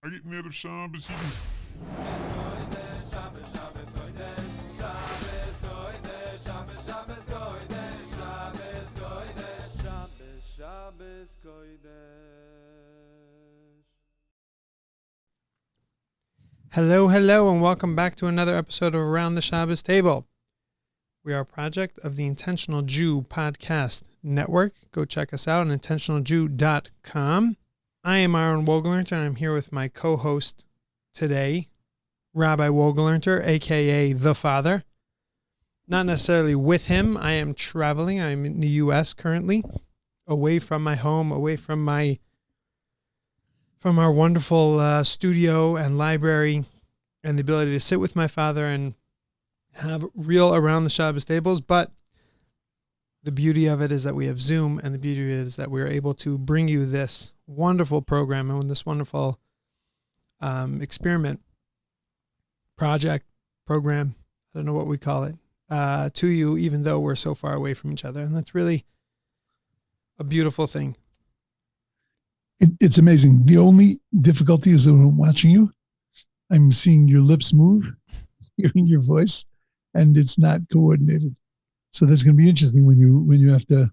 I get near the Shabbos. Hello, and welcome back to another episode of Around the Shabbos Table. We are a project of the Intentional Jew Podcast Network. Go check us out on intentionaljew.com. I am Ahron Wohlgelernter, and I'm here with my co-host today, Rabbi Wohlgelernter, a.k.a. The Father. Not necessarily with him. I am traveling. I'm in the U.S. currently, away from my home, away from our wonderful studio and library, and the ability to sit with my father and have real Around the Shabbos tables. But the beauty of it is that we have Zoom, and the beauty is that we are able to bring you this wonderful program and this wonderful experiment, project, program, I don't know what we call it, to you, even though we're so far away from each other. And that's really a beautiful thing. It's amazing. The only difficulty is that when I'm watching you, I'm seeing your lips move, hearing your voice, and it's not coordinated. So that's going to be interesting when you have to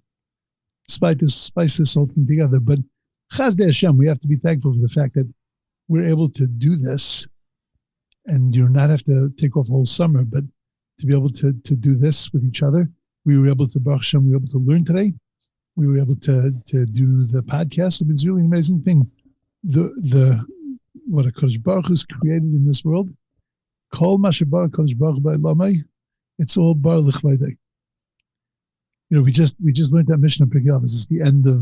spice this whole thing together. But Chaz Hashem, we have to be thankful for the fact that we're able to do this, and not have to take off a whole summer, but to be able to do this with each other. We were able to, Baruch Hashem, we were able to learn today. We were able to do the podcast. It was really an amazing thing. What a Kodesh Baruch has created in this world, Kol ma shebar Kodesh Baruch ba'olamai, it's all bar l'chvayday. We just learned that mission of Pirkei Avos. It's the end of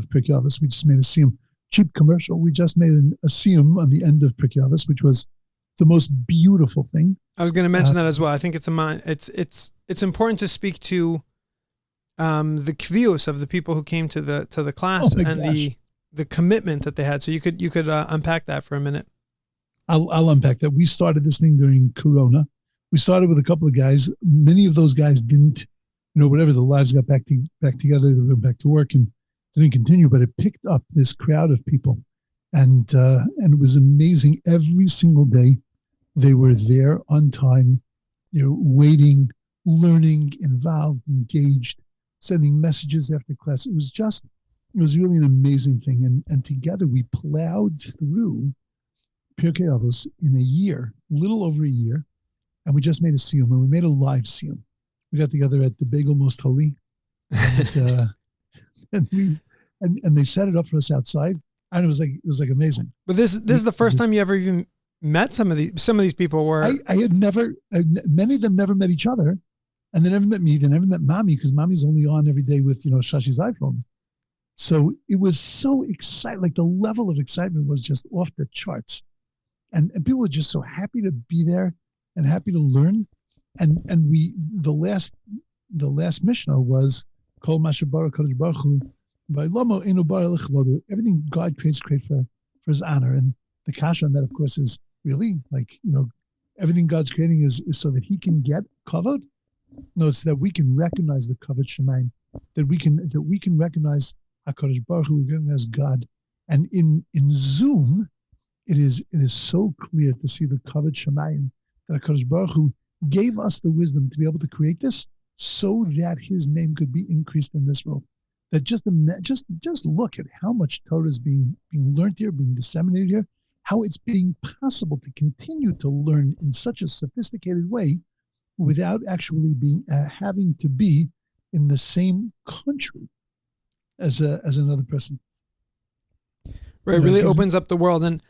Pirkei Avos. We just made a siyum, cheap commercial. We just made a siyum on the end of Pirkei Avos, which was the most beautiful thing. I was going to mention that as well. I think it's important to speak to the kvius of the people who came to the class and the commitment that they had. So you could unpack that for a minute. I'll unpack that. We started this thing during Corona. We started with a couple of guys. Many of those guys didn't, whatever, the lives got back together, they went back to work and didn't continue, but it picked up this crowd of people. And it was amazing. Every single day they were there on time, waiting, learning, involved, engaged, sending messages after class. It was really an amazing thing. And together we plowed through Pirkei Avos in a year, little over a year, and we just made a siyum, and we made a live siyum. We got together at the Bagel Most Holy, and and they set it up for us outside, and it was like amazing. But this is the first time you ever even met some of these people. Were I had never, many of them never met each other, and they never met me. They never met Mommy, because Mommy's only on every day with Shashi's iPhone. So it was so exciting. Like, the level of excitement was just off the charts, and people were just so happy to be there and happy to learn. And the last Mishnah was Kol ma shebar Kodesh Baruch Hu ba'olamai eino bara l'chavodo. Everything God creates for His honor. And the kasha on that, of course, is really like, everything God's creating is so that He can get kavod. No, it's that we can recognize the kavod shemayim, that we can recognize HaKadosh Baruch Hu, we recognize God. And in Zoom, it is so clear to see the kavod shemayim, that HaKadosh Baruch Hu gave us the wisdom to be able to create this so that His name could be increased in this world. That just look at how much Torah is being learned here, being disseminated here, how it's being possible to continue to learn in such a sophisticated way without actually being having to be in the same country as another person. Right, it really opens up the world. And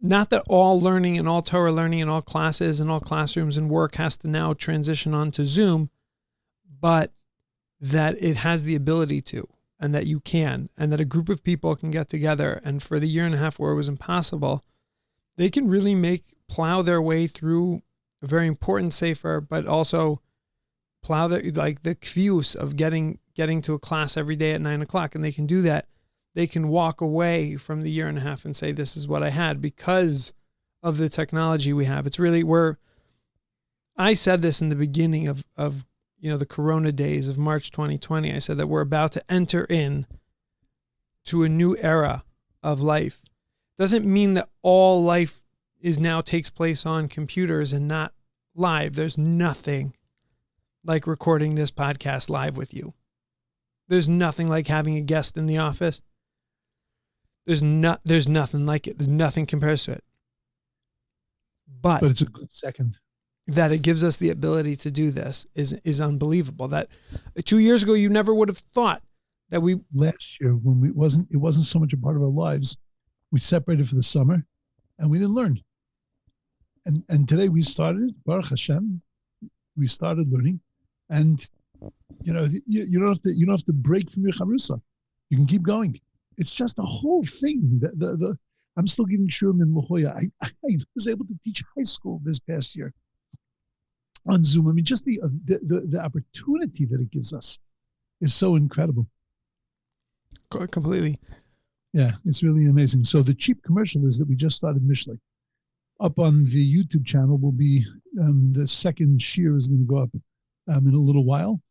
not that all learning and all Torah learning and all classes and all classrooms and work has to now transition onto Zoom, but that it has the ability to, and that you can, and that a group of people can get together. And for the year and a half where it was impossible, they can really plow their way through a very important sefer, but also plow the kvius of getting to a class every day at 9:00, and they can do that. They can walk away from the year and a half and say, this is what I had because of the technology we have. It's really I said this in the beginning of the Corona days of March 2020. I said that we're about to enter in to a new era of life. doesn't mean that all life takes place on computers and not live. There's nothing like recording this podcast live with you. There's nothing like having a guest in the office. There's nothing like it. There's nothing compares to it. But it's a good second. That it gives us the ability to do this is unbelievable. That 2 years ago you never would have thought that we last year when it wasn't so much a part of our lives, we separated for the summer and we didn't learn. And today we started, Baruch Hashem, we started learning, and you don't have to break from your charusa. You can keep going. It's just a whole thing. I'm still giving shurim in La Jolla. I was able to teach high school this past year on Zoom. I mean, just the opportunity that it gives us is so incredible. Completely. Yeah, it's really amazing. So the cheap commercial is that we just started Mishlei. Up on the YouTube channel will be the second shear is going to go up in a little while.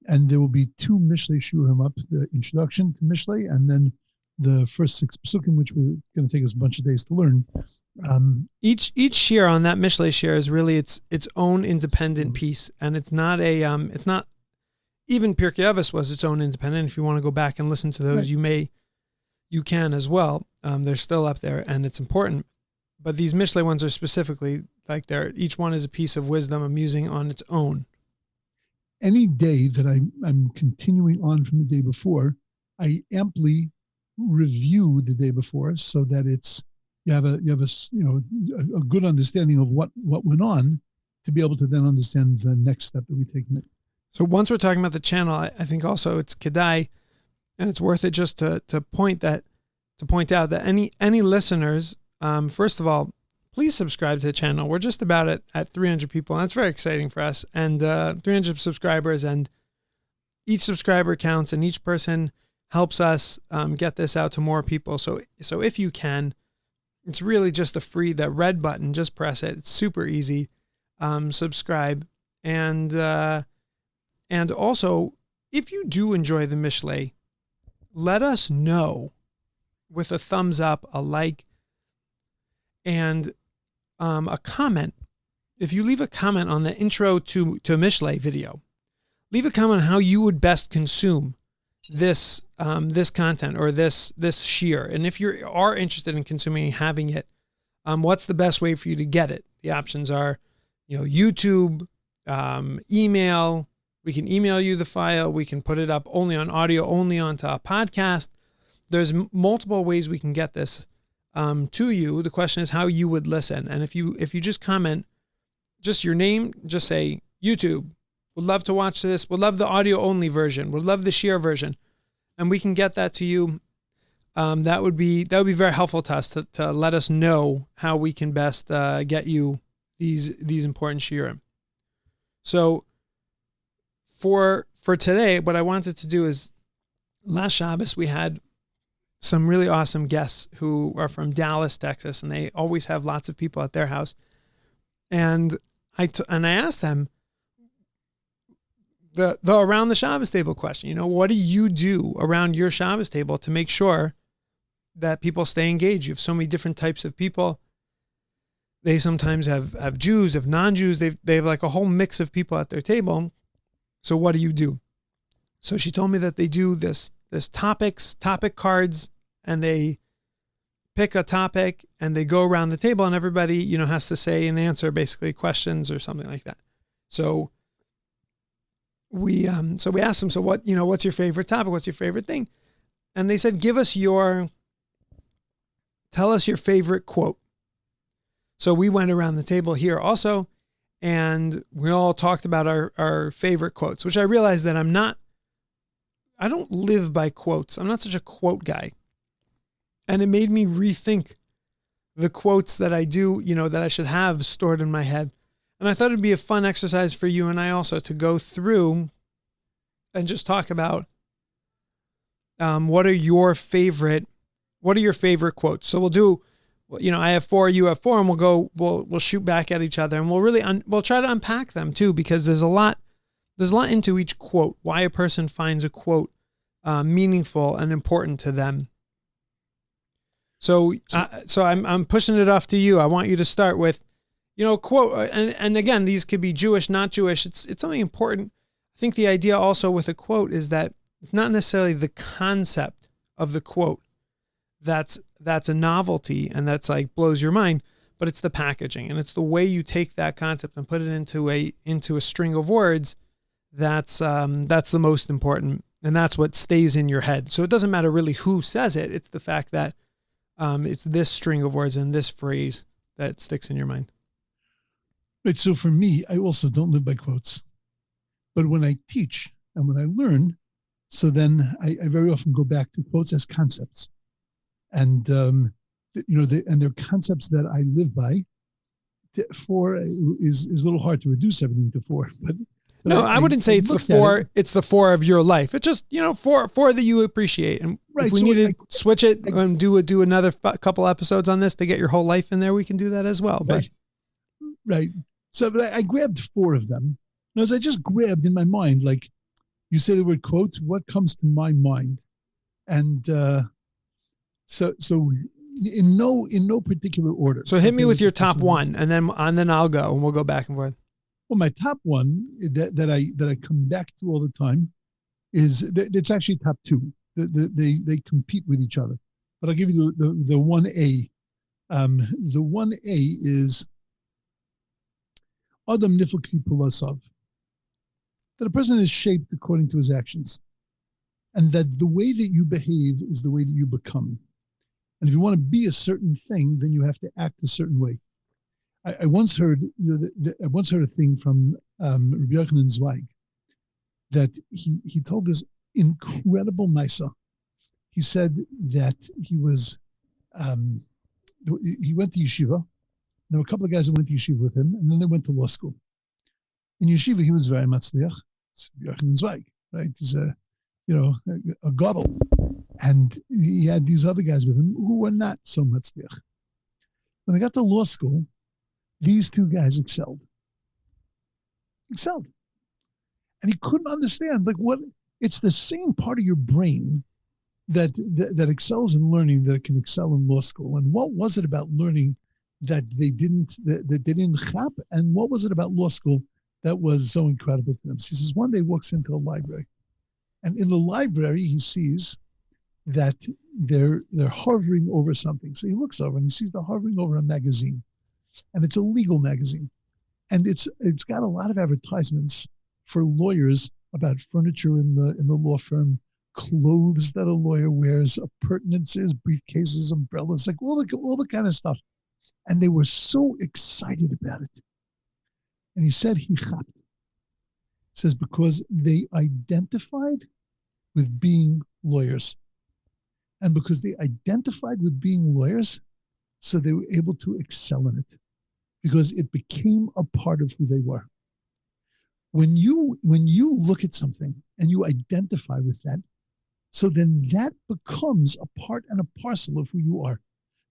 And there will be 2 Mishlei shurim up, the introduction to Mishlei, and then the first 6 psukim, which we're going to take us a bunch of days to learn. Each shear on that Mishlei shear is really its own independent piece, and it's not even Pirkei Avos was its own independent. If you want to go back and listen to those, right, you can as well. They're still up there, and it's important. But these Mishlei ones are specifically like each one is a piece of wisdom I'm using on its own. Any day that I'm continuing on from the day before, I amply review the day before so that you have a good understanding of what went on to be able to then understand the next step that we take in it. So once we're talking about the channel, I think also it's kedai, and it's worth it just to point out that any listeners, first of all, please subscribe to the channel. We're just about at 300 people, and that's very exciting for us. And 300 subscribers, and each subscriber counts, and each person helps us get this out to more people. So if you can, it's really just that red button. Just press it. It's super easy. Subscribe, and also if you do enjoy the Mishlei, let us know with a thumbs up, a like, and a comment. If you leave a comment on the intro to Mishlei video, leave a comment on how you would best consume this content or this shear. And if you are interested in consuming and having it, what's the best way for you to get it? The options are, YouTube, email. We can email you the file. We can put it up only on audio, only onto a podcast. There's multiple ways we can get this to you. The question is how you would listen. And if you just comment just your name, just say YouTube, would love to watch this, would love the audio only version, would love the share version, and we can get that to you. That would be very helpful to us to let us know how we can best get you these important shiurim. So for today, what I wanted to do is, last Shabbos we had some really awesome guests who are from Dallas, Texas, and they always have lots of people at their house. And I asked them the around the Shabbos table question. What do you do around your Shabbos table to make sure that people stay engaged? You have so many different types of people. They sometimes have Jews, have non-Jews. They have like a whole mix of people at their table. So what do you do? So she told me that they do this topic cards, and they pick a topic and they go around the table, and everybody, has to say and answer basically questions or something like that. So we asked them, so what's your favorite topic? What's your favorite thing? And they said, tell us your favorite quote. So we went around the table here also, and we all talked about our favorite quotes, which I realized that I don't live by quotes. I'm not such a quote guy. And it made me rethink the quotes that I do, that I should have stored in my head. And I thought it'd be a fun exercise for you and I also to go through and just talk about what are your favorite quotes. So we'll do, I have 4, you have 4, and we'll shoot back at each other, and we'll try to unpack them too, because there's a lot into each quote, why a person finds a quote meaningful and important to them. So I'm pushing it off to you. I want you to start with, quote, and again, these could be Jewish, not Jewish. It's something important. I think the idea also with a quote is that it's not necessarily the concept of the quote that's a novelty and that's like blows your mind, but it's the packaging and it's the way you take that concept and put it into a string of words. That's the most important, and that's what stays in your head. So it doesn't matter really who says it. It's the fact that it's this string of words and this phrase that sticks in your mind. Right. So for me, I also don't live by quotes, but when I teach and when I learn, so then I very often go back to quotes as concepts, and and they're concepts that I live by. Four is a little hard to reduce everything to four, but no, I wouldn't say it's the four. It's the four of your life. It's just four that you appreciate. And right, if we need to switch it and do another couple episodes on this to get your whole life in there, we can do that as well. Right. Right. So, but I grabbed four of them. And as I just grabbed in my mind, like you say the word quote, what comes to my mind? And so in no particular order. So hit me with your top one, and then I'll go, and we'll go back and forth. Well, my top one that I come back to all the time is it's actually top two. They compete with each other, but I'll give you the 1A. The 1A is Adam nifel k'fi pulasav, that a person is shaped according to his actions, and that the way that you behave is the way that you become. And if you want to be a certain thing, then you have to act a certain way. I once heard, a thing from Rabbi Jeff that he told this incredible Maisa. He said that he went to yeshiva. There were a couple of guys that went to yeshiva with him, and then they went to law school. In yeshiva, he was very matzliach. It's Rabbi Jeff, right? He's a gadol, and he had these other guys with him who were not so matzliach. When they got to law school, these two guys excelled. And he couldn't understand, like, what, it's the same part of your brain that excels in learning that it can excel in law school. And what was it about learning that they didn't chap? And what was it about law school that was so incredible to them? So he says, one day he walks into a library, and in the library he sees that they're hovering over something. So he looks over and he sees they're hovering over a magazine. And it's a legal magazine, and it's got a lot of advertisements for lawyers about furniture in the law firm, clothes that a lawyer wears, appurtenances, briefcases, umbrellas, like all the kind of stuff. And they were so excited about it. And he said he chapped. Says because they identified with being lawyers, and because they identified with being lawyers, so they were able to excel in it, because it became a part of who they were. When you look at something and you identify with that, so then that becomes a part and a parcel of who you are.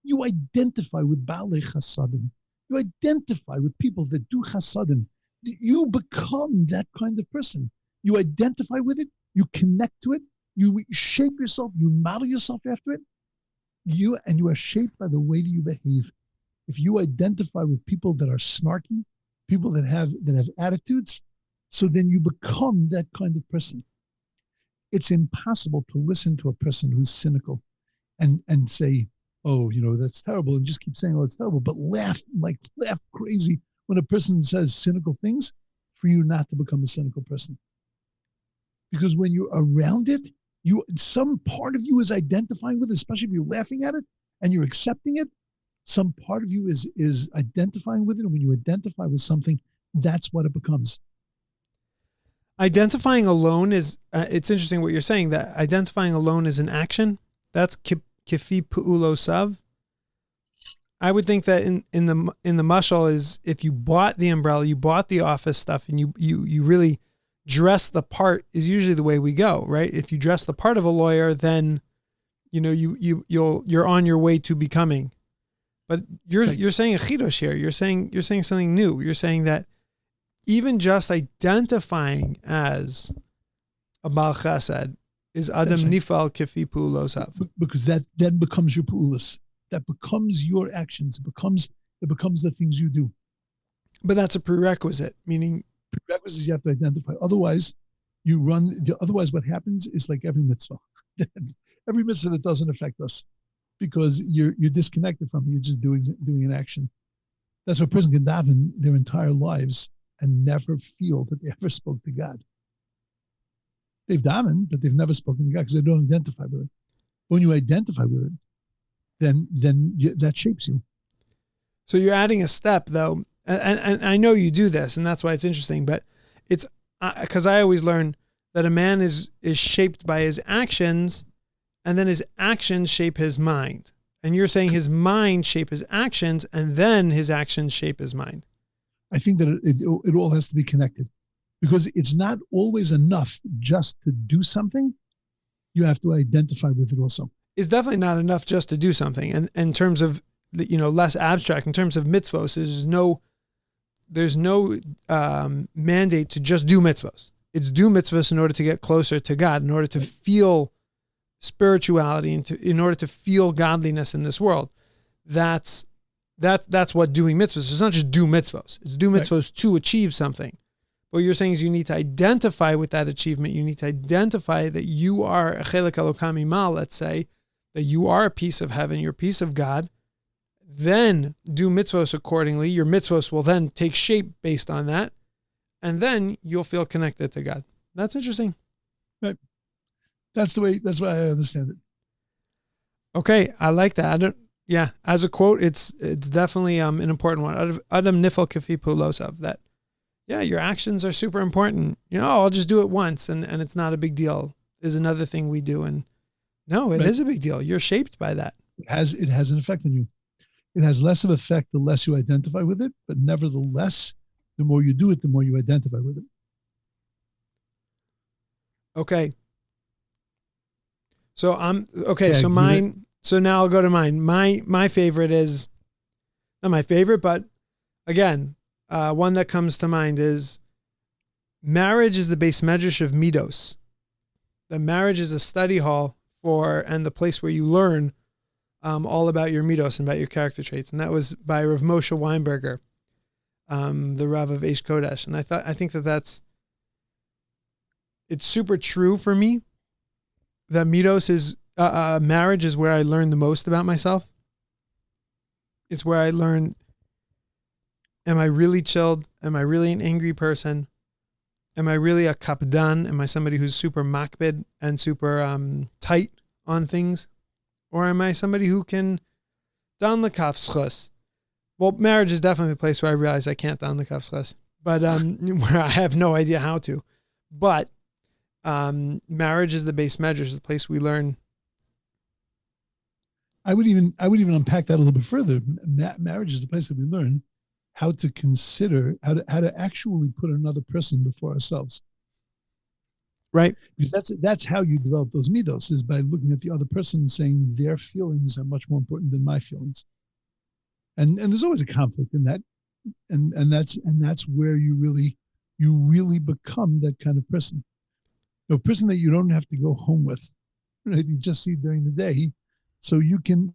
You identify with Baalei Chasadim. You identify with people that do Chasadim. You become that kind of person. You identify with it. You connect to it. You shape yourself. You model yourself after it. You are shaped by the way that you behave. If you identify with people that are snarky, people that have attitudes, so then you become that kind of person. It's impossible to listen to a person who's cynical and say, oh, that's terrible, and just keep saying, oh, it's terrible, but laugh crazy when a person says cynical things, for you not to become a cynical person. Because when you're around it, some part of you is identifying with it, especially if you're laughing at it and you're accepting it. Some part of you is identifying with it, and when you identify with something, that's what it becomes. Identifying alone is, it's interesting what you're saying, that identifying alone is an action. That's kifi pu'ulo sav. I would think that in the mashal is, if you bought the umbrella, you bought the office stuff, and you really dress the part, is usually the way we go, right? If you dress the part of a lawyer, then you're on your way to becoming. But you're saying a chidosh here. You're saying something new. You're saying that even just identifying as a Baal Chesed is Adam Nifal Kifi Pu'ulosav. Because that then becomes your Pu'ulos. that becomes your actions. It becomes the things you do. But that's a prerequisite, meaning Prerequisites you have to identify. Otherwise, otherwise what happens is like every mitzvah. Every mitzvah that doesn't affect us because you're disconnected from it. You're just doing an action. That's why a person can daven their entire lives and never feel that they ever spoke to God. They've davened, but they've never spoken to God because they don't identify with it. When you identify with it, then that shapes you. So you're adding a step, though, and I know you do this, and that's why it's interesting. But it's because I always learn that a man is shaped by his actions, and then his actions shape his mind. And you're saying his mind shape his actions, and then his actions shape his mind. I think that it all has to be connected, because it's not always enough just to do something. You have to identify with it also. It's definitely not enough just to do something. And in terms of, less abstract, in terms of mitzvos, there's no mandate to just do mitzvos. It's do mitzvos in order to get closer to God, in order to feel spirituality, and in order to feel godliness in this world. That's what doing mitzvos is. It's not just do mitzvos. It's do mitzvos to achieve something. What you're saying is you need to identify with that achievement. You need to identify that you are a chelek elokam ima, let's say, that you are a piece of heaven, you're a piece of God. Then do mitzvos accordingly. Your mitzvos will then take shape based on that. And then you'll feel connected to God. That's interesting. Right. That's why I understand it. Okay. I like that. As a quote, it's definitely an important one. Adam nifel kafi pulosav, that, your actions are super important. I'll just do it once and it's not a big deal is another thing we do. And no, it is a big deal. You're shaped by that. It has an effect on you. It has less of effect the less you identify with it, but nevertheless, the more you do it, the more you identify with it. Okay. So so mine. So now I'll go to mine. My favorite is not my favorite, but again, one that comes to mind is marriage is the base medrash of midos. The marriage is a study hall and the place where you learn all about your midos and about your character traits. And that was by Rav Moshe Weinberger, the Rav of Eish Kodesh. And I think it's super true for me that midos is, marriage is where I learn the most about myself. It's where I learn, am I really chilled? Am I really an angry person? Am I really a kapdan? Am I somebody who's super makbid and super tight on things? Or am I somebody who can dan lekaf schus? Well, marriage is definitely the place where I realize I can't dan lekaf schus, but where I have no idea how to. But marriage is the base medrash, the place we learn. I would even unpack that a little bit further. Marriage is the place that we learn how to consider, how to actually put another person before ourselves. Right. Because that's how you develop those midos, is by looking at the other person and saying their feelings are much more important than my feelings. And there's always a conflict in that. And that's where you really become that kind of person. A person that you don't have to go home with, right? You just see during the day. So you can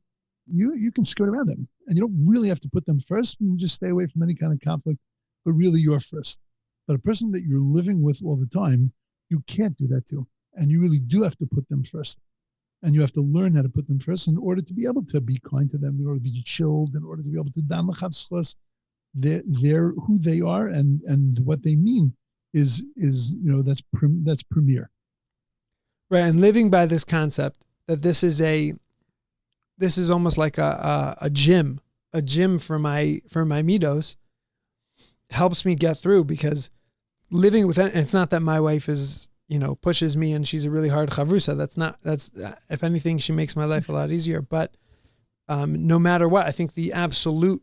skirt around them. And you don't really have to put them first. You just stay away from any kind of conflict, but really you're first. But a person that you're living with all the time, you can't do that to. And you really do have to put them first. And you have to learn how to put them first in order to be able to be kind to them, in order to be chilled, in order to be able to dan l'chavschos. They're who they are and what they mean is that's premier. Right. And living by this concept that this is almost like a gym for my midos helps me get through, because living with it, and it's not that my wife is, pushes me and she's a really hard chavrusa. That's if anything, she makes my life a lot easier. But no matter what, I think the absolute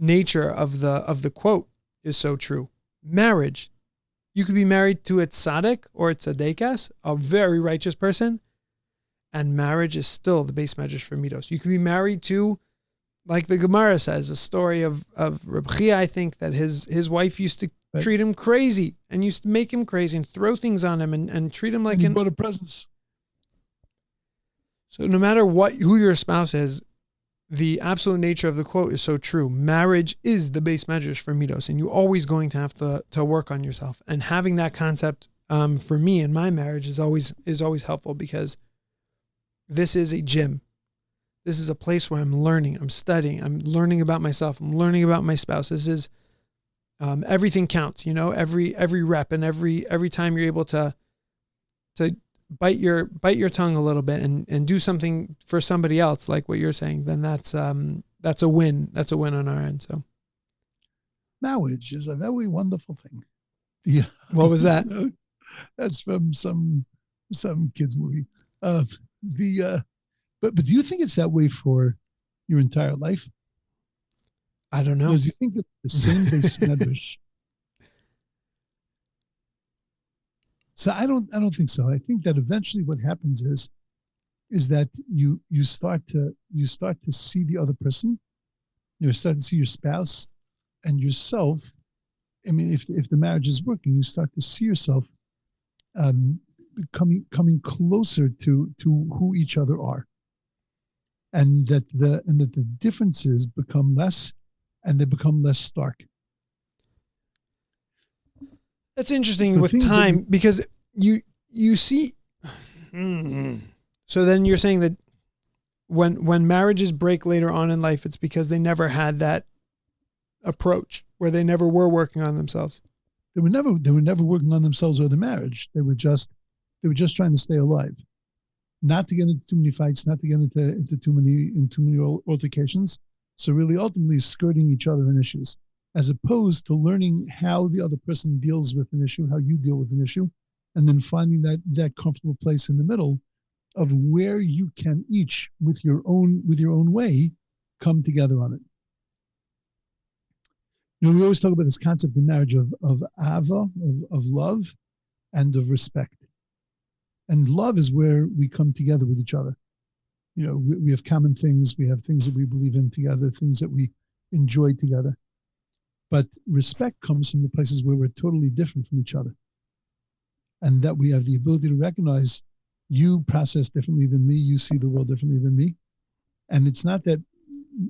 nature of the quote is so true. Marriage, you could be married to a tzaddik or a tzaddikas, a very righteous person, and marriage is still the base medrash for midos. You could be married to, like the Gemara says, a story of Reb Chia, I think, that his wife used to treat him crazy and used to make him crazy and throw things on him and treat him like brought a presents. So no matter who your spouse is, the absolute nature of the quote is so true. Marriage is the base measures for midos, and you're always going to have to work on yourself. And having that concept for me in my marriage is always helpful, because this is a gym. This is a place where I'm learning, I'm studying, I'm learning about myself, I'm learning about my spouse. This is everything counts, every rep, and every time you're able to bite your tongue a little bit and do something for somebody else, like what you're saying, then that's a win. That's a win on our end. So marriage is a very wonderful thing. Yeah. What was that? That's from some kids movie. But do you think it's that way for your entire life? I don't know. Because you think it's the same base medrash. So I don't think so. I think that eventually what happens is that you start to see the other person. You start to see your spouse and yourself. I mean, if the marriage is working, you start to see yourself coming closer to who each other are, and that the differences become less, and they become less stark. That's interesting with time, because you see. So then you're saying that when marriages break later on in life, it's because they never had that approach, where they never were working on themselves. They were never working on themselves or the marriage. They were just trying to stay alive, not to get into too many fights, not to get into too many altercations. So really, ultimately, skirting each other in issues, as opposed to learning how the other person deals with an issue, how you deal with an issue, and then finding that comfortable place in the middle of where you can each, with your own way, come together on it. We always talk about this concept in marriage of ava, of love, and of respect. And love is where we come together with each other. We have common things. We have things that we believe in together, things that we enjoy together. But respect comes from the places where we're totally different from each other. And that we have the ability to recognize you process differently than me, you see the world differently than me. And it's not that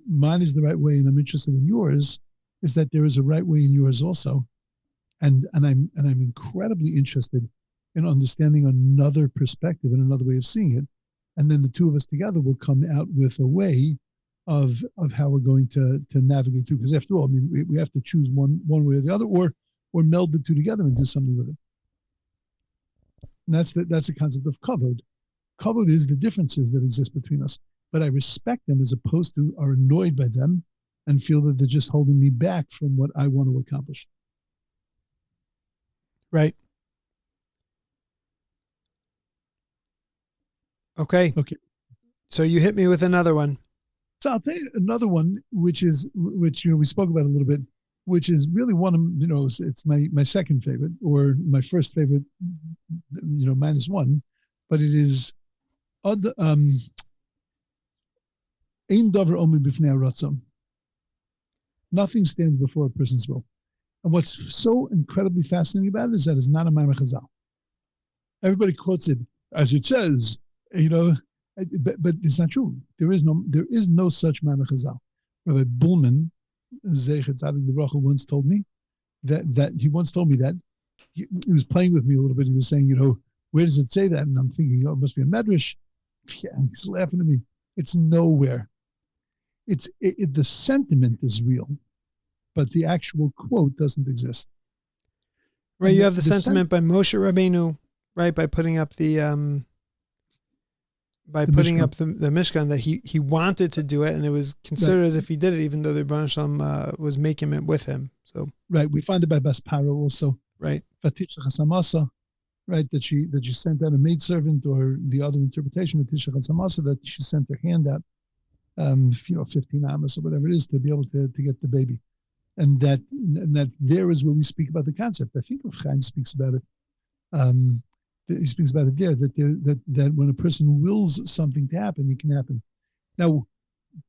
mine is the right way and I'm interested in yours, is that there is a right way in yours also. And I'm incredibly interested in understanding another perspective and another way of seeing it. And then the two of us together will come out with a way of how we're going to navigate through. Because after all, I mean, we have to choose one way or the other, or meld the two together and do something with it. And that's the concept of kavod. Kavod is the differences that exist between us, but I respect them as opposed to are annoyed by them and feel that they're just holding me back from what I want to accomplish. Right. Okay. So you hit me with another one. So I'll tell you another one, which we spoke about a little bit, which is really one of, it's my second favorite, or my first favorite, minus one, but it is ein davar omed b'fnei haratzon. Nothing stands before a person's will. And what's so incredibly fascinating about it is that it's not a Ma'amar Chazal. Everybody quotes it as it says, but it's not true. There is no such Ma'amar Chazal. Rabbi Bullman, Zecher Tzadik L'Bracha, once told me that he was playing with me a little bit. He was saying, where does it say that? And I'm thinking, it must be a medrash. Yeah, and he's laughing at me. It's nowhere. The sentiment is real, but the actual quote doesn't exist. Right, and you have the sentiment by Moshe Rabbeinu, right? By putting up the Mishkan, that he wanted to do it, and it was considered as if he did it, even though the Rebbeinu Shalom was making it with him. So right, we find it by Bas Paro also. Right, Vatisha Chasamasa, right, that she sent out a maidservant, or the other interpretation, Vatisha Chasamasa, that she sent her hand out, 15 amas or whatever it is, to be able to get the baby. And that there is where we speak about the concept. I think Rav Chaim speaks about it. He speaks about it there, that when a person wills something to happen, it can happen. Now,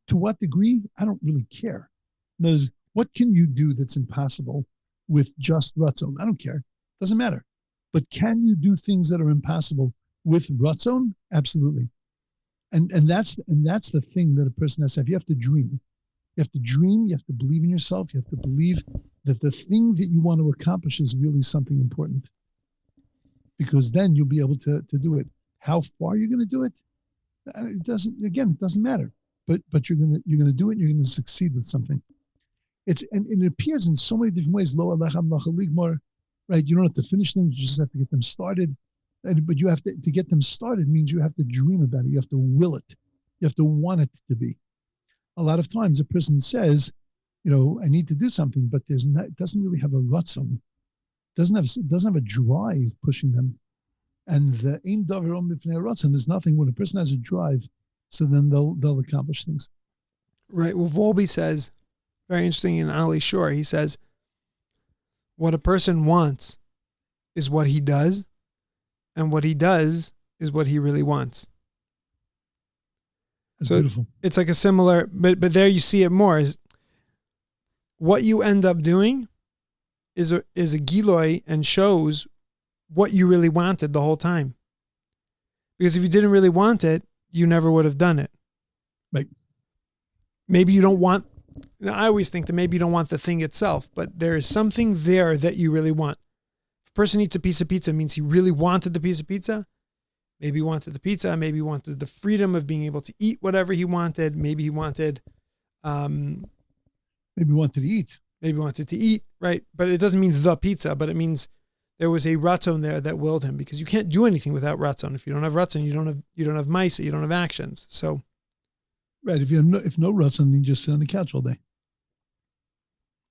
to what degree? I don't really care. There's, what can you do that's impossible with just ratzon? I don't care. Doesn't matter. But can you do things that are impossible with ratzon? Absolutely. And that's the thing that a person has to have. You have to dream. You have to dream. You have to believe in yourself. You have to believe that the thing that you want to accomplish is really something important. Because then you'll be able to do it. How far you're going to do it, it doesn't matter. But you're gonna do it. And you're going to succeed with something. And it appears in so many different ways. Lo alechem ligmor, right? You don't have to finish things. You just have to get them started. But you have to get them started means you have to dream about it. You have to will it. You have to want it to be. A lot of times a person says, I need to do something, but it doesn't really have a ratzon. Doesn't have a drive pushing them. And the ein davar mipnei ratzon, there's nothing when a person has a drive, so then they'll accomplish things. Right. Well, Volby says, very interesting in Ali Shore, he says, what a person wants is what he does, and what he does is what he really wants. That's so beautiful. It's like a similar, but there you see it more, is what you end up doing is a giloi and shows what you really wanted the whole time. Because if you didn't really want it, you never would have done it. Right. Maybe you don't want, I always think that maybe you don't want the thing itself, but there is something there that you really want. If a person eats a piece of pizza, it means he really wanted the piece of pizza. Maybe he wanted the pizza. Maybe he wanted the freedom of being able to eat whatever he wanted. Maybe he wanted, maybe he wanted to eat. Maybe he wanted to eat, right? But it doesn't mean the pizza, but it means there was a ratzon there that willed him, because you can't do anything without ratzon. If you don't have ratzon, you don't have maisa, you don't have actions. So, right. If no ratzon, then you just sit on the couch all day.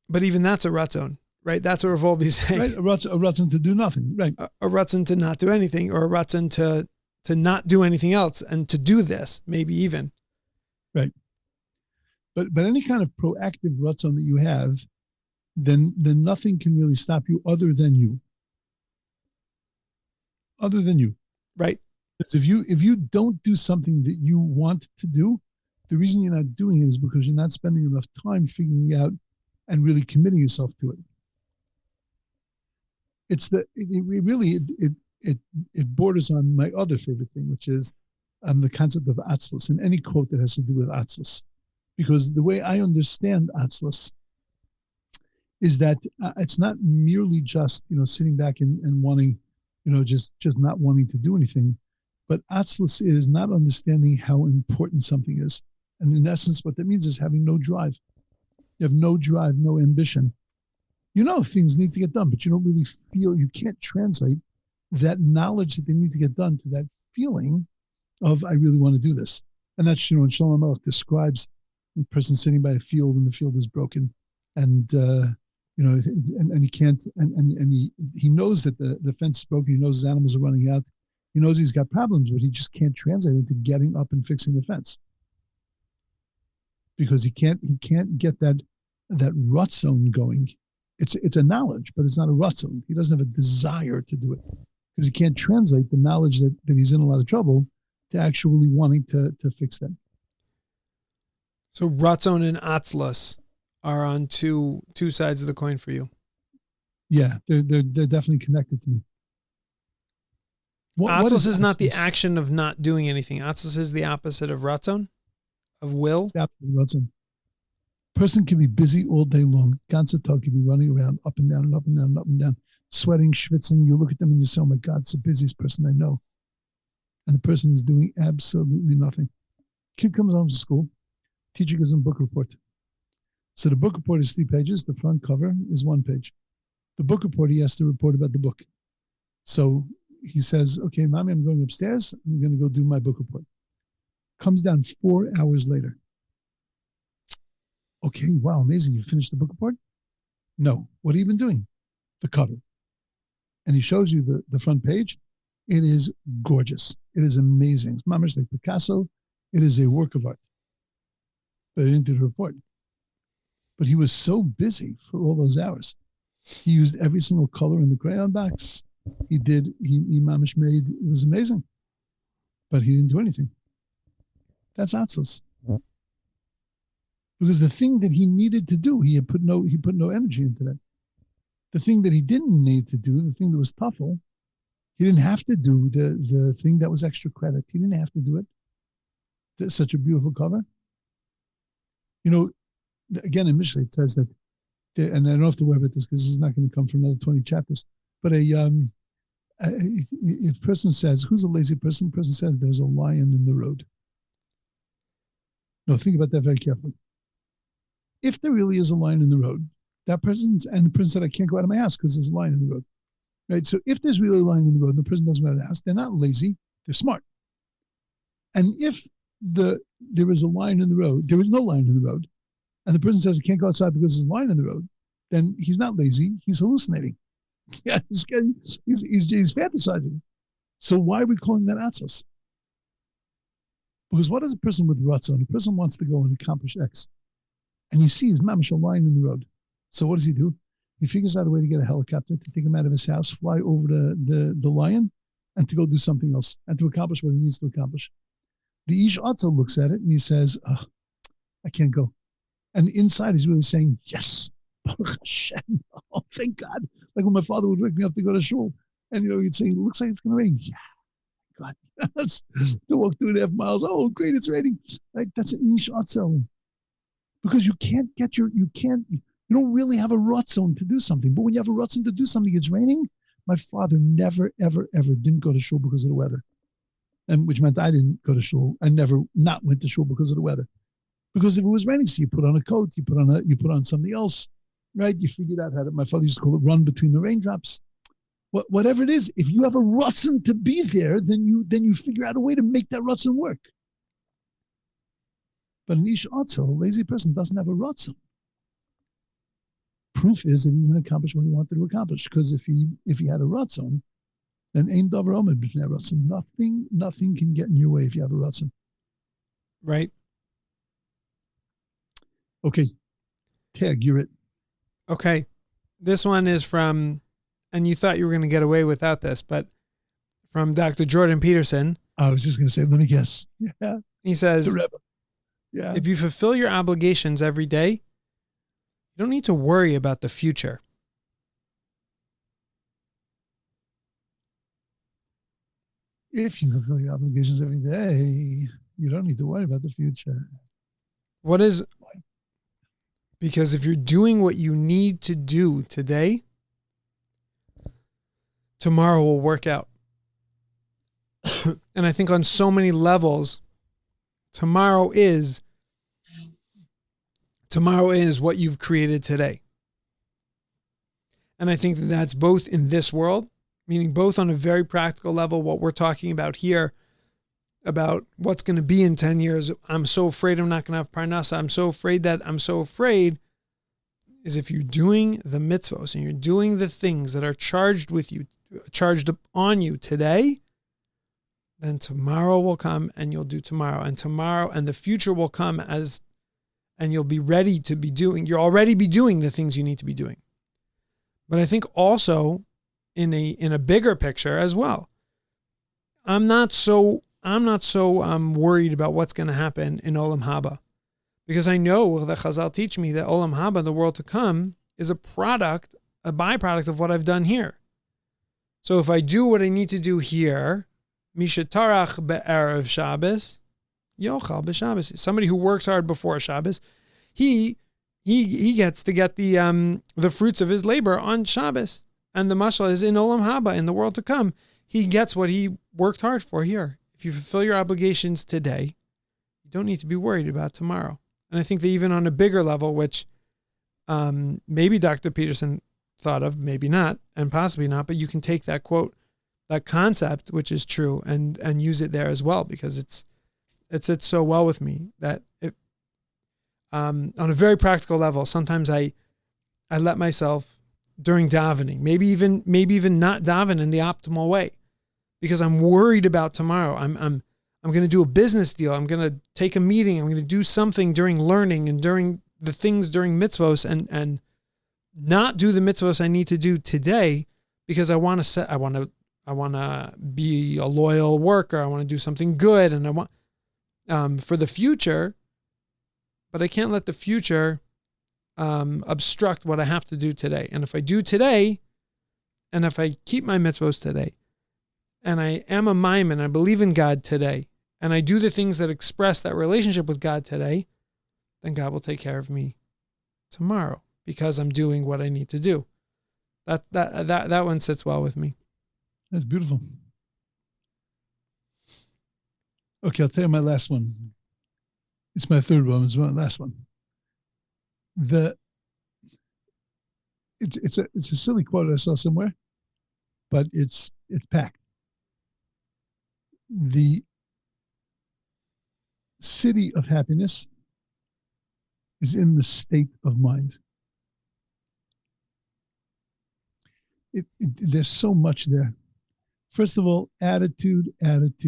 But even that's a ratzon, right? That's what Revolbi is saying. Right. A ratzon to do nothing. Right. A ratzon to not do anything, or a ratzon to not do anything else and to do this, maybe even. Right. But any kind of proactive ratzon that you have, then nothing can really stop you other than you. Other than you. Right. Because if you don't do something that you want to do, the reason you're not doing it is because you're not spending enough time figuring out and really committing yourself to it. It borders on my other favorite thing, which is the concept of atzlus, and any quote that has to do with atzlus. Because the way I understand atzlus is that it's not merely just sitting back and wanting, just not wanting to do anything, but atzlus is not understanding how important something is. And in essence, what that means is having no drive. You have no drive, no ambition. Things need to get done, but you don't really feel, you can't translate that knowledge that they need to get done to that feeling of, I really want to do this. And that's, when Shlomo Melech describes a person sitting by a field and the field is broken, and and he can't, and he knows that the fence is broken. He knows his animals are running out. He knows he's got problems, but he just can't translate into getting up and fixing the fence, because he can't get that ratzon going. It's a knowledge, but it's not a ratzon. He doesn't have a desire to do it, because he can't translate the knowledge that he's in a lot of trouble to actually wanting to fix that. So ratzon and atzlus are on two sides of the coin for you. Yeah, they're definitely connected to me. Atzlus is not the action of not doing anything. Atzlus is the opposite of ratzon, of will. It's absolutely ratzon. Person can be busy all day long. Ganze Tag can be running around up and down and up and down and up and down, sweating, schwitzing. You look at them and you say, oh my God, it's the busiest person I know. And the person is doing absolutely nothing. Kid comes home from school. Teacher gives him a book report. So the book report is 3 pages. The front cover is 1 page. The book report, he has to report about the book. So he says, okay, Mommy, I'm going upstairs. I'm going to go do my book report. Comes down 4 hours later. Okay, wow, amazing. You finished the book report? No. What have you been doing? The cover. And he shows you the front page. It is gorgeous. It is amazing. It's mamish like Picasso. It is a work of art. But he didn't do the report. But he was so busy for all those hours. He used every single color in the crayon box. He mamish made, it was amazing. But he didn't do anything. That's atzlus. Because the thing that he needed to do, he put no energy into that. The thing that he didn't need to do, the thing that was toughful, he didn't have to do the thing that was extra credit. He didn't have to do it. such a beautiful cover. You know, again in Mishnah it says that, and I don't have to worry about this because this is not going to come from another 20 chapters. But if a person says, "Who's a lazy person?" The person says, "There's a lion in the road." No, think about that very carefully. If there really is a lion in the road, the person said, "I can't go out of my house because there's a lion in the road." Right? So if there's really a lion in the road and the person doesn't go out of the house, they're not lazy, they're smart. And if there is a lion in the road, there is no lion in the road, and the person says, "I can't go outside because there's a lion in the road," then he's not lazy, he's hallucinating. Yeah, he's fantasizing. So why are we calling that atzos? Because what is a person with ratzon? A person wants to go and accomplish X, and he sees mamash a lion in the road. So what does he do? He figures out a way to get a helicopter to take him out of his house, fly over the lion, and to go do something else, and to accomplish what he needs to accomplish. The Ish Atzel looks at it and he says, "Oh, I can't go." And inside he's really saying, "Yes, Baruch Hashem. Oh, thank God." Like when my father would wake me up to go to shul, and he'd say, "It looks like it's going to rain." Yeah, God, yes. To walk 2.5 miles. Oh, great, it's raining. Right? That's an Ish Atzel. Because you don't really have a ratzon to do something. But when you have a ratzon to do something, it's raining. My father never, ever, ever didn't go to shul because of the weather. And which meant I didn't go to shul. I never not went to shul because of the weather. Because if it was raining, so you put on a coat, you put on something else, right? You figured out how to, my father used to call it run between the raindrops. Whatever it is, if you have a ratzon to be there, then you figure out a way to make that ratzon work. But an ish atzel, a lazy person, doesn't have a ratzon. Proof is that he didn't accomplish what he wanted to accomplish. Because if he had a ratzon, then ain't davar omed b'fnei ratzon. Nothing can get in your way if you have a ratzon. Right. Okay. Tag, you're it. Okay. This one is from, and you thought you were going to get away without this, but from Dr. Jordan Peterson. I was just going to say, let me guess. Yeah. He says, yeah. If you fulfill your obligations every day, you don't need to worry about the future. If you fulfill your obligations every day, you don't need to worry about the future. Why? Because if you're doing what you need to do today, tomorrow will work out. And I think on so many levels, tomorrow is what you've created today. And I think that's both in this world, meaning both on a very practical level, what we're talking about here, about what's going to be in 10 years. I'm so afraid I'm not going to have parnasa. I'm so afraid is if you're doing the mitzvos and you're doing the things that are charged on you today, then tomorrow will come and you'll do tomorrow, and the future will come and you'll be ready to be doing, you'll already be doing the things you need to be doing. But I think also in a bigger picture as well, I'm not so worried about what's going to happen in Olam Haba, because I know the Chazal teach me that Olam Haba, the world to come, is a byproduct of what I've done here. So if I do what I need to do here, Mishatarach be'erev Shabbos, yochal b'Shabbos. Somebody who works hard before Shabbos, he gets to get the fruits of his labor on Shabbos. And the mashal is in Olam Haba, in the world to come. He gets what he worked hard for here. If you fulfill your obligations today, you don't need to be worried about tomorrow. And I think that even on a bigger level, which maybe Dr. Peterson thought of, maybe not, and possibly not, but you can take that quote, that concept, which is true, and use it there as well, because it sits so well with me that on a very practical level, sometimes I let myself during davening, maybe even not daven in the optimal way, because I'm worried about tomorrow. I'm going to do a business deal. I'm going to take a meeting. I'm going to do something during learning and during the things during mitzvos, and not do the mitzvos I need to do today because I want to be a loyal worker. I want to do something good, and I want for the future, but I can't let the future obstruct what I have to do today. And if I do today, and if I keep my mitzvos today, and I am a maimon, I believe in God today, and I do the things that express that relationship with God today, then God will take care of me tomorrow because I'm doing what I need to do. That one sits well with me. That's beautiful. Okay, I'll tell you my last one. It's my third one. It's my last one. It's a silly quote I saw somewhere, but it's packed. The city of happiness is in the state of mind. There's so much there. First of all, attitude. If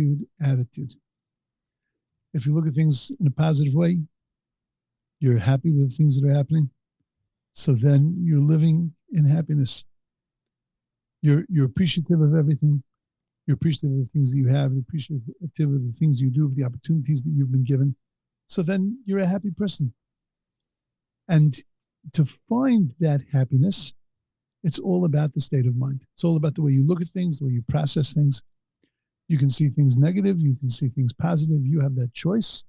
you look at things in a positive way, you're happy with the things that are happening. So then you're living in happiness. You're appreciative of everything. You're appreciative of the things that you have. You're appreciative of the things you do, of the opportunities that you've been given. So then you're a happy person. And to find that happiness, it's all about the state of mind. It's all about the way you look at things, the way you process things. You can see things negative. You can see things positive. You have that choice.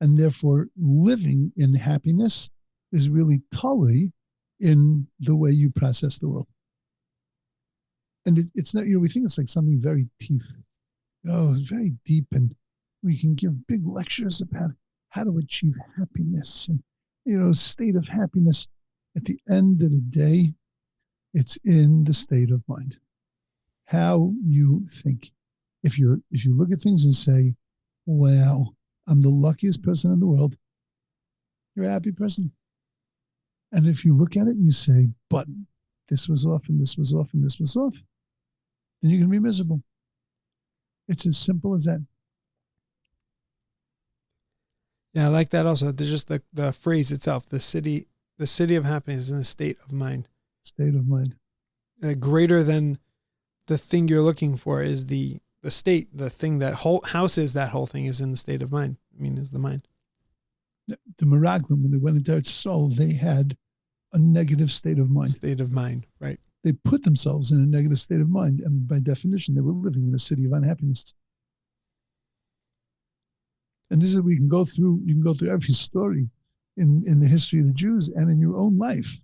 And therefore, living in happiness is really totally in the way you process the world. And it's not, we think it's like something very teeth, it's very deep, and we can give big lectures about how to achieve happiness and, state of happiness. At the end of the day, it's in the state of mind, how you think. If you look at things and say, wow, I'm the luckiest person in the world, you're a happy person. And if you look at it and you say, but this was off and this was off and this was off, then you're going to be miserable. It's as simple as that. Yeah, I like that also. There's just the phrase itself, the city of happiness is in the state of mind. State of mind. Greater than the thing you're looking for is the state, the thing that houses that whole thing is in the state of mind. Is the mind. The Meraglim, when they went into Eretz Yisrael, they had a negative state of mind. State of mind, right. They put themselves in a negative state of mind, and by definition, they were living in a city of unhappiness. And this is, you can go through every story in the history of the Jews and in your own life,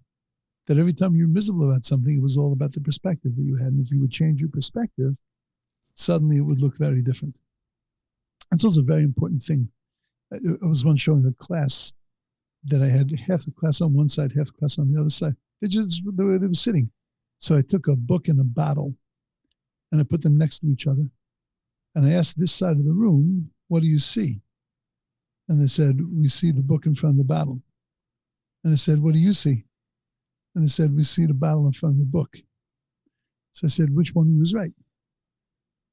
that every time you're miserable about something, it was all about the perspective that you had. And if you would change your perspective, suddenly it would look very different. It's also a very important thing. I was once showing a class that I had half the class on one side, half the class on the other side. The way they were sitting. So I took a book and a bottle and I put them next to each other. And I asked this side of the room, what do you see? And they said, we see the book in front of the bottle. And I said, what do you see? And they said, we see the bottle in front of the book. So I said, which one of you is right?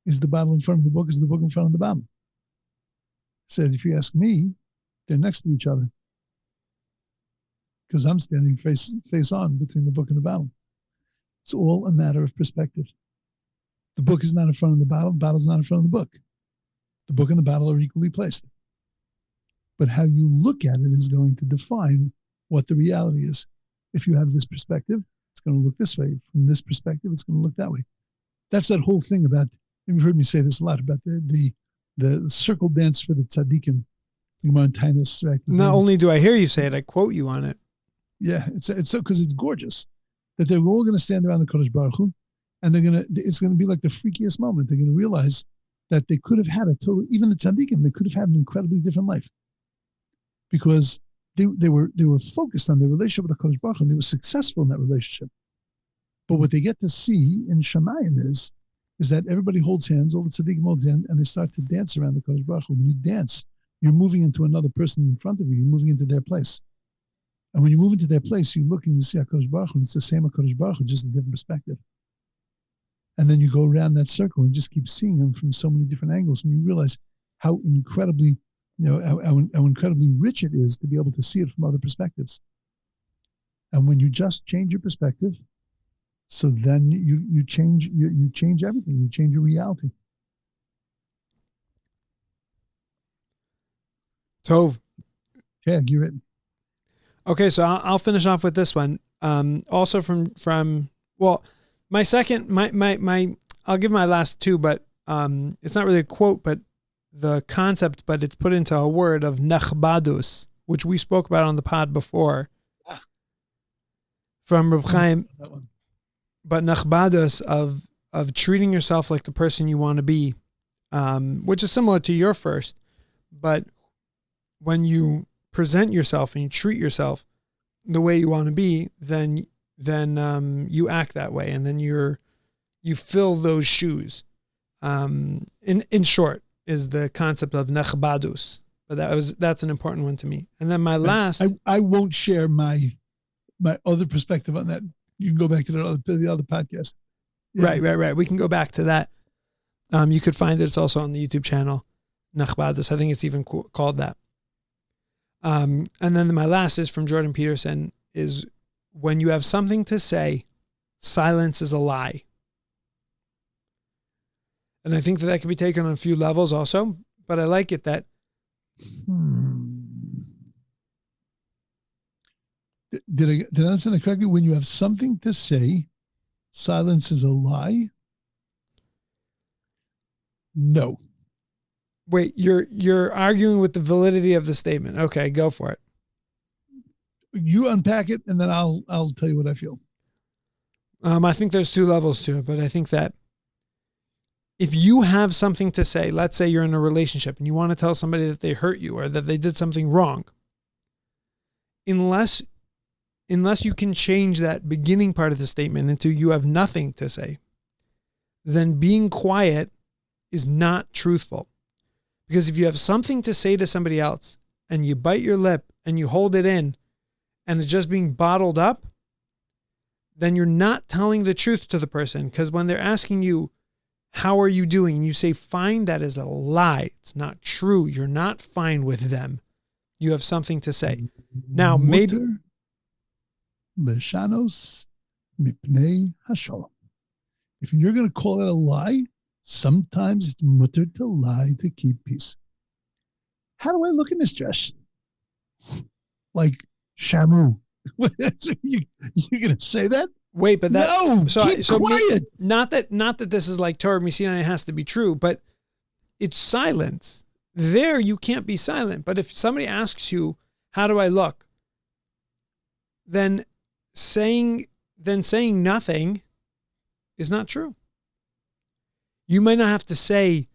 Is the bottle in front of the book? Is the book in front of the bottle? I said, if you ask me, they're next to each other. Because I'm standing face on between the book and the bottle. It's all a matter of perspective. The book is not in front of the bottle. The bottle is not in front of the book. The book and the bottle are equally placed. But how you look at it is going to define what the reality is. If you have this perspective, it's going to look this way. From this perspective, it's going to look that way. That's that whole thing about, you've heard me say this a lot, about the circle dance for the tzaddikim. Right? Not only do I hear you say it, I quote you on it. Yeah, it's so, because it's gorgeous that they're all going to stand around the Kodesh Baruch Hu, and it's going to be like the freakiest moment. They're going to realize that they could have had even the tzaddikim, they could have had an incredibly different life, because they were focused on their relationship with the Kodesh Baruch Hu, and they were successful in that relationship. But what they get to see in Shemayim is that everybody holds hands, all the tzaddikim hold hands, and they start to dance around the Kodesh Baruch Hu. When you dance, you're moving into another person in front of you. You're moving into their place. And when you move into their place, you look and you see HaKadosh Baruch Hu, and it's the same HaKadosh Baruch Hu, just a different perspective. And then you go around that circle and just keep seeing him from so many different angles, and you realize how incredibly, how incredibly rich it is to be able to see it from other perspectives. And when you just change your perspective, so then you change everything. You change your reality. Tov. Yeah, you're it. Okay, so I'll finish off with this one. Also from my I'll give my last two, but it's not really a quote, but the concept, but it's put into a word of nechbadus, which we spoke about on the pod before from Reb Chaim. But nechbadus of treating yourself like the person you want to be, which is similar to your first, but when you present yourself and you treat yourself the way you want to be, then you act that way, and then you fill those shoes. In short, is the concept of nechbadus, but that's an important one to me. And then my last, I won't share my other perspective on that. You can go back to the other podcast. Yeah. Right. We can go back to that. You could find it. It's also on the YouTube channel, nechbadus. I think it's even called that. And then my last is from Jordan Peterson, is when you have something to say, silence is a lie. And I think that can be taken on a few levels also, but I like it that. Did I understand it correctly? When you have something to say, silence is a lie? No. Wait, you're arguing with the validity of the statement. Okay, go for it. You unpack it, and then I'll tell you what I feel. I think there's two levels to it, but I think that if you have something to say, let's say you're in a relationship and you want to tell somebody that they hurt you or that they did something wrong, unless you can change that beginning part of the statement into you have nothing to say, then being quiet is not truthful. Because if you have something to say to somebody else and you bite your lip and you hold it in and it's just being bottled up, then you're not telling the truth to the person. Because when they're asking you, how are you doing? And you say, fine, that is a lie. It's not true. You're not fine with them. You have something to say. Now, maybe. Leshanos mipnei hashalom. If you're going to call it a lie, sometimes it's mutter to lie to keep peace. How do I look in this dress? Like Shamu. You're going to say that? Wait, but that no, keep quiet. Not that this is like Torah Messina and it has to be true, but it's silence. There you can't be silent. But if somebody asks you, how do I look? Then saying nothing is not true. You might not have to say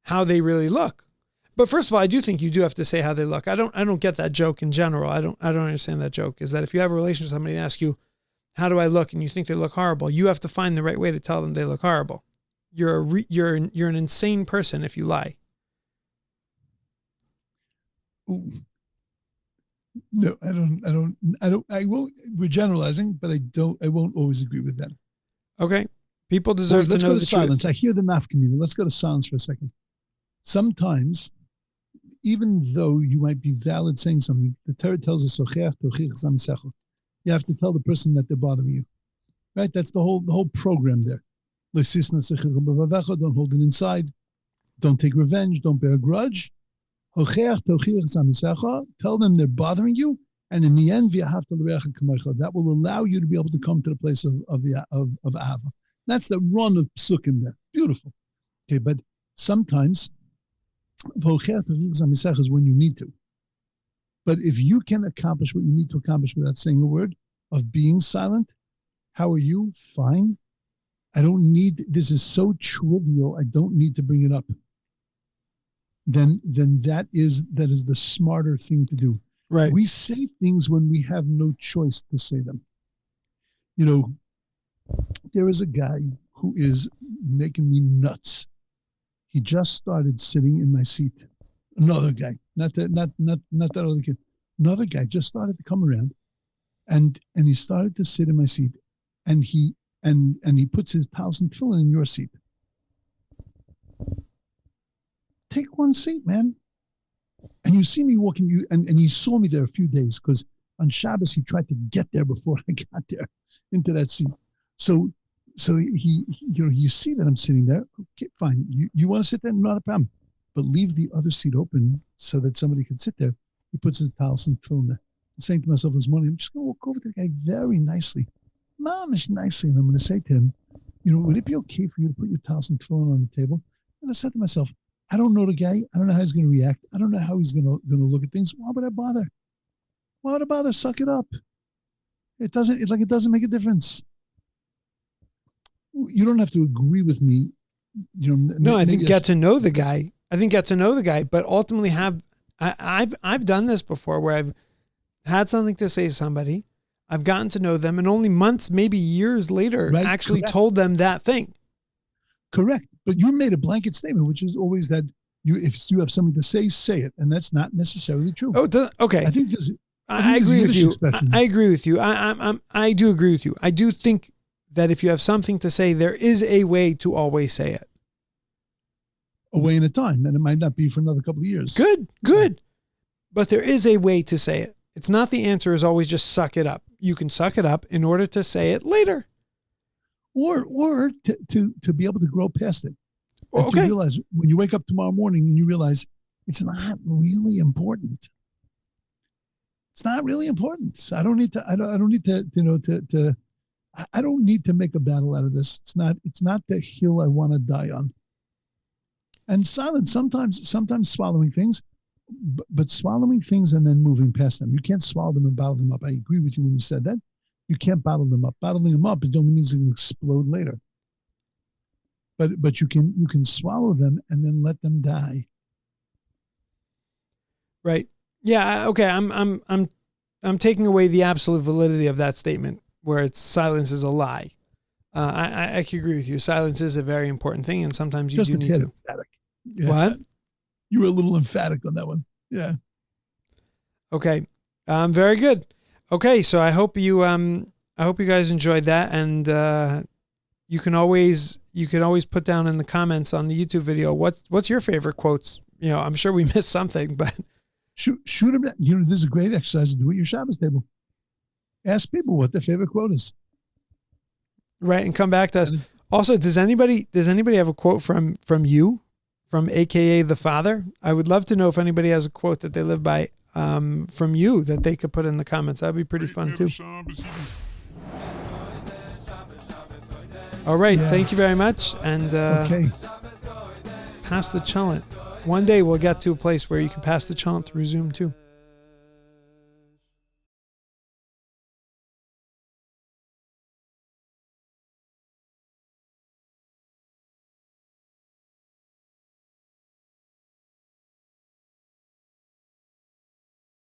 how they really look. But first of all, I do think you do have to say how they look. I don't get that joke in general. I don't understand that joke. Is that if you have a relationship with somebody and ask you, how do I look? And you think they look horrible, you have to find the right way to tell them they look horrible. You're an insane person if you lie. Ooh. No, I don't. I won't. We're generalizing, but I won't always agree with that. Okay. People deserve to know the silence. truth. I hear the nafkamina. Let's go to silence for a second. Sometimes, even though you might be valid saying something, the Torah tells us, you have to tell the person that they're bothering you. Right? That's the whole program there. Don't hold it inside. Don't take revenge. Don't bear a grudge. Tell them they're bothering you. And in the end, that will allow you to be able to come to the place of Ahava. That's the run of psukim there. Beautiful. Okay, but sometimes is when you need to. But if you can accomplish what you need to accomplish without saying a word, of being silent, how are you? Fine. I don't need, this is so trivial, I don't need to bring it up. Then that is the smarter thing to do. Right. We say things when we have no choice to say them. You know, there is a guy who is making me nuts. He just started sitting in my seat. Another guy, not that other kid. Another guy just started to come around, and he started to sit in my seat, and he puts his towels and tefillin in your seat. Take one seat, man. And you see me walking, and he saw me there a few days because on Shabbos he tried to get there before I got there into that seat. So he you see that I'm sitting there. Okay, fine. You want to sit there? Not a problem. But leave the other seat open so that somebody can sit there. He puts his towels and tefillin there. I'm saying to myself this morning, I'm just going to walk over to the guy very nicely, mamish nicely, and I'm going to say to him, would it be okay for you to put your towels and tefillin on the table? And I said to myself, I don't know the guy. I don't know how he's going to react. I don't know how he's going to look at things. Why would I bother? Why would I bother? Suck it up. It doesn't make a difference. You don't have to agree with me. No, I think get to know the guy. But ultimately I've done this before where I've had something to say to somebody. I've gotten to know them, and only months, maybe years later, actually told them that thing. Correct. But you made a blanket statement, which is always that if you have something to say it. And that's not necessarily true. Oh, okay. I agree with you. I agree with you. I do agree with you. I do think that if you have something to say, there is a way to always say it. A way in a time, and it might not be for another couple of years. Good. But there is a way to say it. It's not the answer is always just suck it up. You can suck it up in order to say it later. Or to be able to grow past it. Okay. To realize when you wake up tomorrow morning and you realize it's not really important. It's not really important. I don't need to. I don't need to. I don't need to make a battle out of this. It's not the hill I want to die on. And silence. Sometimes swallowing things, but swallowing things and then moving past them. You can't swallow them and bottle them up. I agree with you when you said that. You can't bottle them up. Bottling them up, it only means it can explode later. But you can swallow them and then let them die. Right. Yeah. Okay. I'm taking away the absolute validity of that statement where it's silence is a lie. I can agree with you. Silence is a very important thing, and sometimes you do need to. Emphatic. Yeah. What? You were a little emphatic on that one. Yeah. Okay. Very good. Okay. So I hope you guys enjoyed that, and you can always put down in the comments on the YouTube video what's your favorite quotes. I'm sure we missed something, but shoot them. This is a great exercise to do at your Shabbos table. Ask people what their favorite quote is. Right, and come back to us. Also, does anybody have a quote from you, from AKA the Father? I would love to know if anybody has a quote that they live by from you that they could put in the comments. That'd be pretty fun too. All right, Thank you very much, and Pass the Chulent. One day we'll get to a place where you can pass the Chulent through Zoom too.